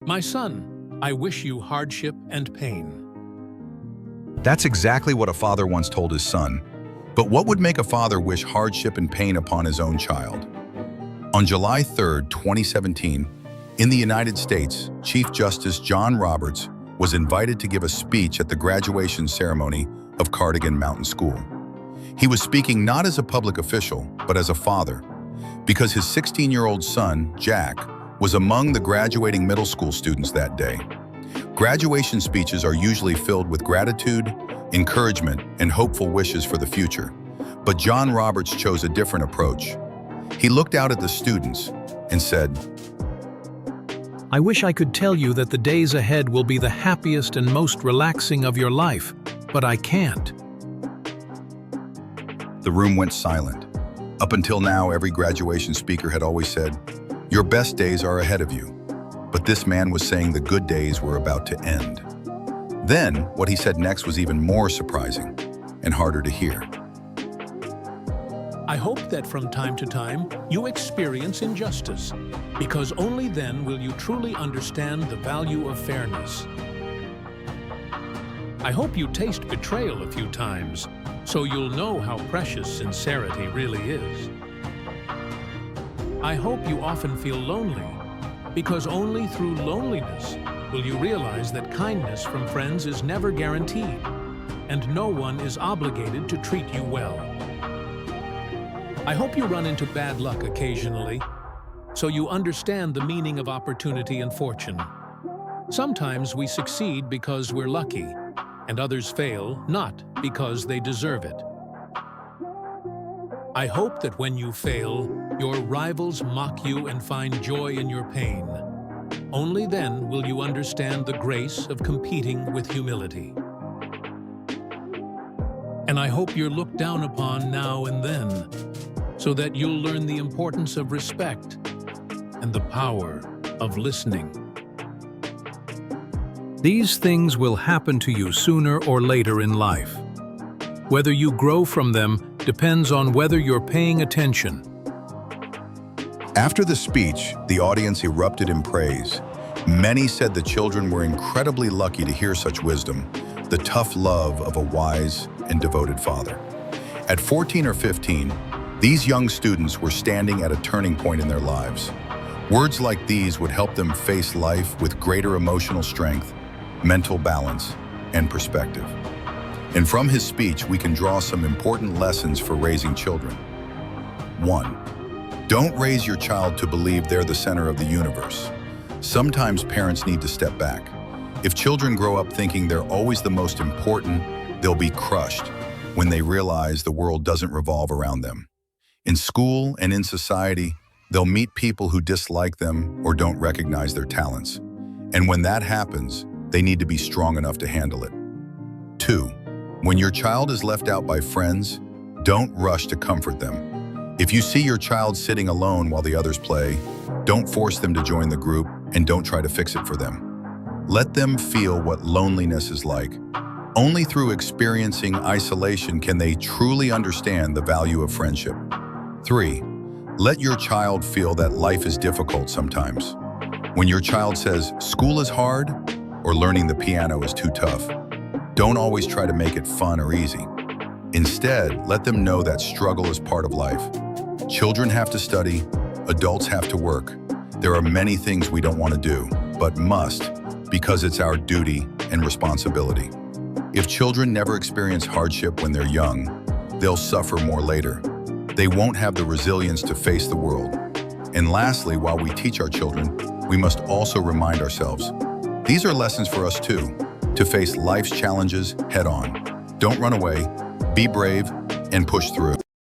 My son, I wish you hardship and pain. That's exactly what a father once told his son. But what would make a father wish hardship and pain upon his own child? On July 3, 2017, in the United States, Chief Justice John Roberts was invited to give a speech at the graduation ceremony of Cardigan Mountain School. He was speaking not as a public official, but as a father, because his 16-year-old son, Jack, was among the graduating middle school students that day. Graduation speeches are usually filled with gratitude, encouragement, and hopeful wishes for the future. But John Roberts chose a different approach. He looked out at the students and said, I wish I could tell you that the days ahead will be the happiest and most relaxing of your life, but I can't. The room went silent. Up until now, every graduation speaker had always said, your best days are ahead of you. But this man was saying the good days were about to end. Then, what he said next was even more surprising and harder to hear. I hope that from time to time you experience injustice, because only then will you truly understand the value of fairness. I hope you taste betrayal a few times, so you'll know how precious sincerity really is. I hope you often feel lonely, because only through loneliness will you realize that kindness from friends is never guaranteed, and no one is obligated to treat you well. I hope you run into bad luck occasionally, so you understand the meaning of opportunity and fortune. Sometimes we succeed because we're lucky, and others fail not because they deserve it. I hope that when you fail, your rivals mock you and find joy in your pain. Only then will you understand the grace of competing with humility. And I hope you're looked down upon now and then, so that you'll learn the importance of respect and the power of listening. These things will happen to you sooner or later in life. Whether you grow from them depends on whether you're paying attention. After the speech, the audience erupted in praise. Many said the children were incredibly lucky to hear such wisdom, the tough love of a wise and devoted father. At 14 or 15, these young students were standing at a turning point in their lives. Words like these would help them face life with greater emotional strength, mental balance, and perspective. And from his speech, we can draw some important lessons for raising children. 1. Don't raise your child to believe they're the center of the universe. Sometimes parents need to step back. If children grow up thinking they're always the most important, they'll be crushed when they realize the world doesn't revolve around them. In school and in society, they'll meet people who dislike them or don't recognize their talents. And when that happens, they need to be strong enough to handle it. 2. When your child is left out by friends, don't rush to comfort them. If you see your child sitting alone while the others play, don't force them to join the group and don't try to fix it for them. Let them feel what loneliness is like. Only through experiencing isolation can they truly understand the value of friendship. 3. Let your child feel that life is difficult sometimes. When your child says, school is hard, or learning the piano is too tough, don't always try to make it fun or easy. Instead, let them know that struggle is part of life. Children have to study, adults have to work. There are many things we don't want to do, but must, because it's our duty and responsibility. If children never experience hardship when they're young, they'll suffer more later. They won't have the resilience to face the world. And lastly, while we teach our children, we must also remind ourselves, these are lessons for us too, to face life's challenges head on. Don't run away, be brave, and push through.